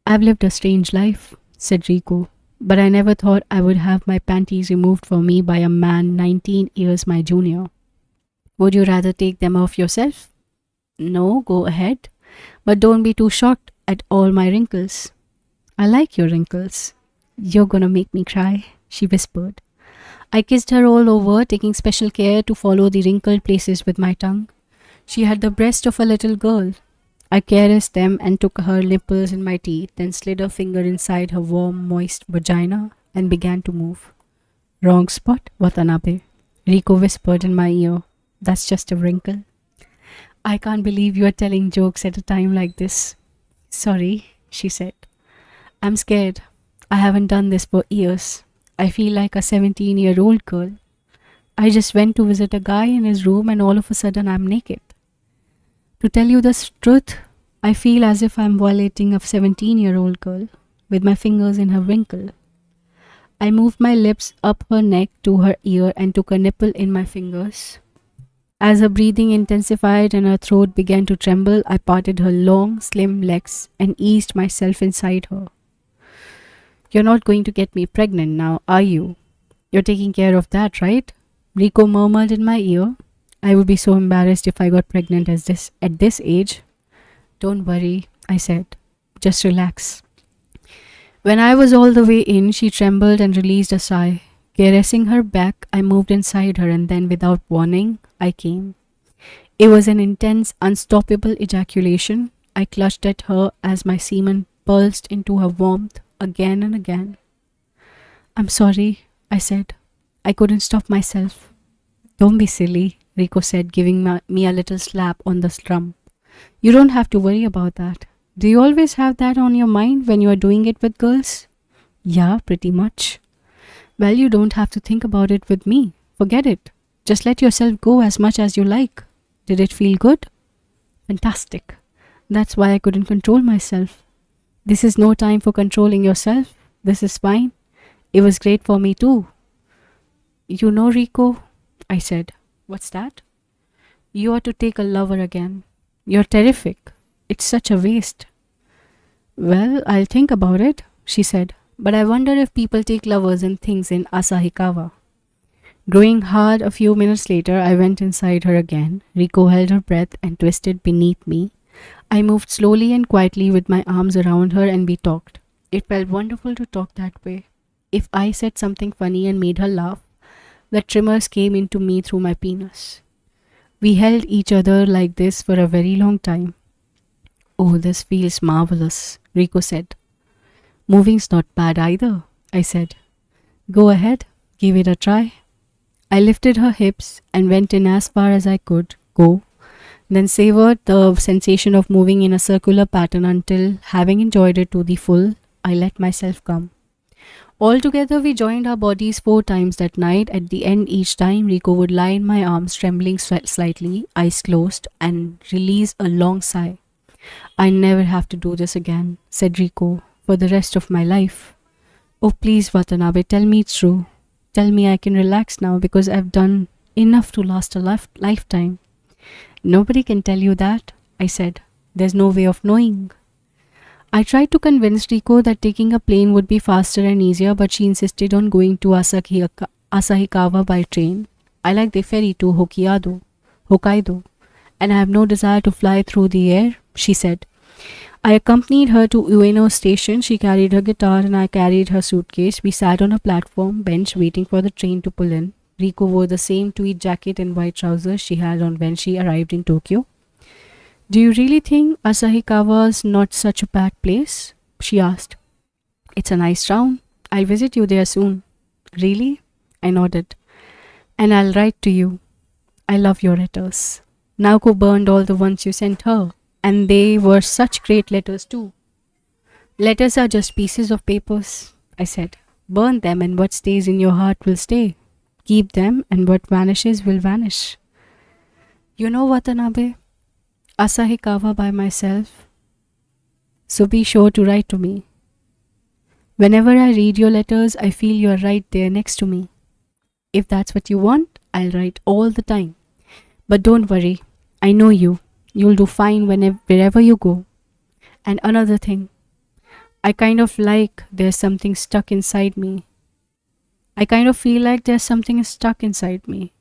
I've lived a strange life, said Rico, but I never thought I would have my panties removed for me by a man 19 years my junior. Would you rather take them off yourself? No, go ahead, but don't be too shocked at all my wrinkles. I like your wrinkles. You're gonna make me cry, she whispered. I kissed her all over, taking special care to follow the wrinkled places with my tongue. She had the breast of a little girl. I caressed them and took her nipples in my teeth, then slid a finger inside her warm, moist vagina and began to move. Wrong spot, Watanabe, Rico whispered in my ear. That's just a wrinkle. I can't believe you are telling jokes at a time like this. Sorry, she said. I'm scared. I haven't done this for years. I feel like a 17-year-old girl. I just went to visit a guy in his room and all of a sudden I'm naked. To tell you the truth, I feel as if I'm violating a 17-year-old girl with my fingers in her wrinkle. I moved my lips up her neck to her ear and took a nipple in my fingers. As her breathing intensified and her throat began to tremble, I parted her long, slim legs and eased myself inside her. You're not going to get me pregnant now, are you? You're taking care of that, right? Rico murmured in my ear. I would be so embarrassed if I got pregnant at this age. Don't worry, I said. Just relax. When I was all the way in, she trembled and released a sigh. Caressing her back, I moved inside her and then, without warning, I came. It was an intense, unstoppable ejaculation. I clutched at her as my semen pulsed into her warmth again and again. I'm sorry, I said. I couldn't stop myself. Don't be silly, Rico said, giving me a little slap on the rump. You don't have to worry about that. Do you always have that on your mind when you are doing it with girls? Yeah, pretty much. Well, you don't have to think about it with me. Forget it. Just let yourself go as much as you like. Did it feel good? Fantastic. That's why I couldn't control myself. This is no time for controlling yourself. This is fine. It was great for me too. You know, Rico, I said. What's that? You ought to take a lover again. You're terrific. It's such a waste. Well, I'll think about it, she said. But I wonder if people take lovers and things in Asahikawa. Growing hard a few minutes later, I went inside her again. Rico held her breath and twisted beneath me. I moved slowly and quietly with my arms around her and we talked. It felt wonderful to talk that way. If I said something funny and made her laugh, the tremors came into me through my penis. We held each other like this for a very long time. Oh, this feels marvelous, Rico said. Moving's not bad either, I said. Go ahead, give it a try. I lifted her hips and went in as far as I could go, then savored the sensation of moving in a circular pattern until, having enjoyed it to the full, I let myself come. Altogether, we joined our bodies 4 times that night. At the end, each time, Rico would lie in my arms, trembling slightly, eyes closed, and release a long sigh. I never have to do this again, said Rico, for the rest of my life. Oh, please, Watanabe, tell me it's true. Tell me I can relax now because I've done enough to last a lifetime. Nobody can tell you that, I said. There's no way of knowing. I tried to convince Rico that taking a plane would be faster and easier, but she insisted on going to Asahikawa by train. I like the ferry to Hokkaido, and I have no desire to fly through the air, she said. I accompanied her to Ueno station. She carried her guitar and I carried her suitcase. We sat on a platform bench waiting for the train to pull in. Rico wore the same tweed jacket and white trousers she had on when she arrived in Tokyo. Do you really think Asahikawa's not such a bad place? She asked. It's a nice town. I'll visit you there soon. Really? I nodded. And I'll write to you. I love your letters. Naoko burned all the ones you sent her. And they were such great letters too. Letters are just pieces of papers, I said. Burn them and what stays in your heart will stay. Keep them and what vanishes will vanish. You know, Watanabe, Asahikawa by myself. So be sure to write to me. Whenever I read your letters, I feel you're right there next to me. If that's what you want, I'll write all the time. But don't worry, I know you. You'll do fine wherever you go. And another thing, I kind of like there's something stuck inside me. I kind of feel like there's something stuck inside me.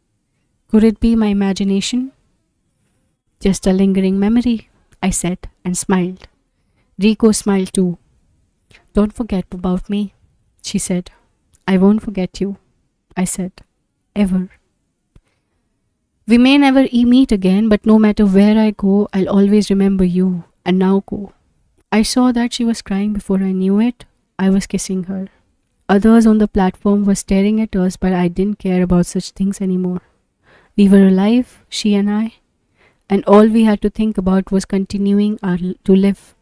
Could it be my imagination? Just a lingering memory, I said and smiled. Rico smiled too. Don't forget about me, she said. I won't forget you, I said. Ever. We may never meet again, but no matter where I go, I'll always remember you and Naoko. I saw that she was crying before I knew it. I was kissing her. Others on the platform were staring at us, but I didn't care about such things anymore. We were alive, she and I, and all we had to think about was continuing to live.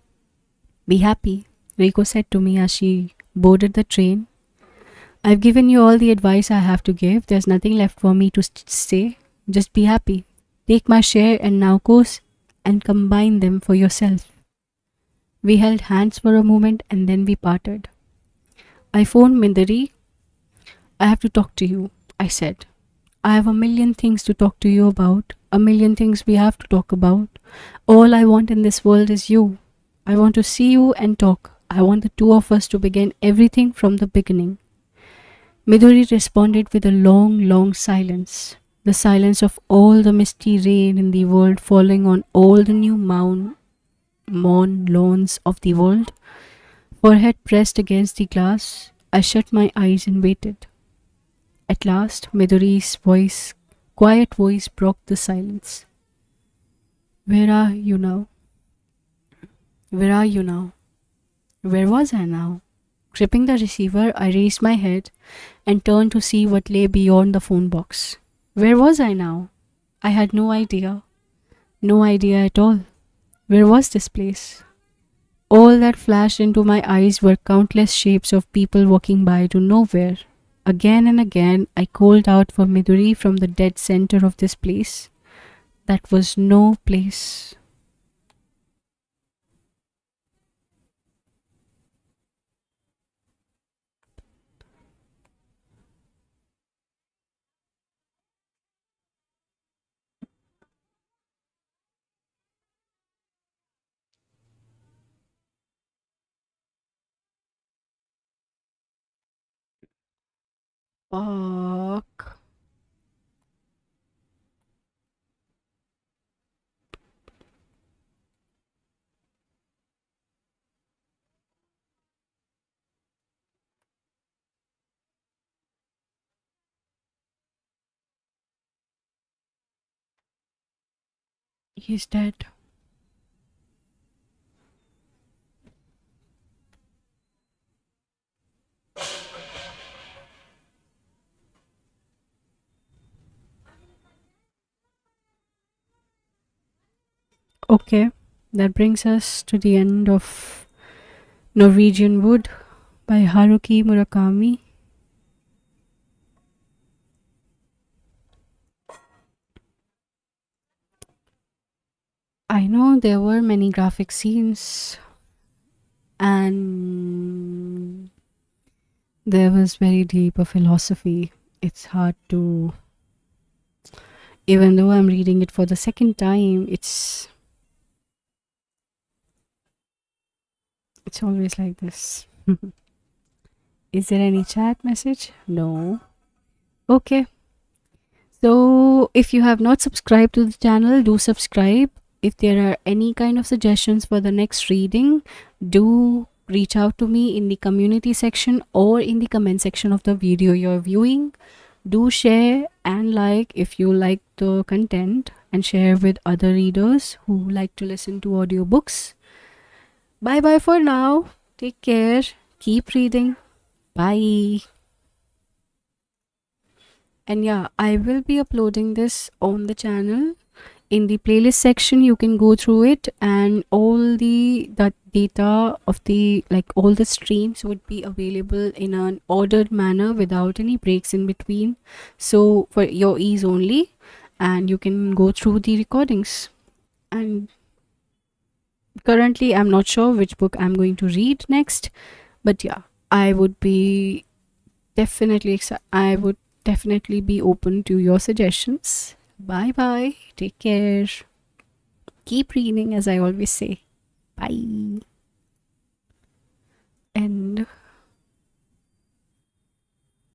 Be happy, Rico said to me as she boarded the train. I've given you all the advice I have to give. There's nothing left for me to say. Just be happy. Take my share and Naoko's and combine them for yourself. We held hands for a moment and then we parted. I phoned Mindari. I have to talk to you, I said. I have a million things to talk to you about, a million things we have to talk about. All I want in this world is you. I want to see you and talk. I want the two of us to begin everything from the beginning. Midori responded with a long, long silence. The silence of all the misty rain in the world falling on all the new mown lawns of the world. Forehead pressed against the glass, I shut my eyes and waited. At last, Midori's quiet voice, broke the silence. Where are you now? Where are you now? Where was I now? Gripping the receiver, I raised my head and turned to see what lay beyond the phone box. Where was I now? I had no idea. No idea at all. Where was this place? All that flashed into my eyes were countless shapes of people walking by to nowhere. Again and again, I called out for Midori from the dead center of this place. That was no place. Fuck. He's dead. Okay, that brings us to the end of Norwegian Wood by Haruki Murakami. I know there were many graphic scenes and there was very deep a philosophy. It's hard to, even though I'm reading it for the second time, it's always like this. Is there any chat message? No. Okay. So if you have not subscribed to the channel, do subscribe. If there are any kind of suggestions for the next reading, do reach out to me in the community section or in the comment section of the video you're viewing. Do share and like if you like the content, and share with other readers who like to listen to audiobooks. Bye bye for now. Take care. Keep reading. Bye. And yeah, I will be uploading this on the channel. In the playlist section, you can go through it, and all the data of the, like, all the streams would be available in an ordered manner without any breaks in between, so for your ease only, and you can go through the recordings. And currently I'm not sure which book I'm going to read next, but yeah, I would be definitely be open to your suggestions. Bye bye. Take care. Keep reading, as I always say. Bye.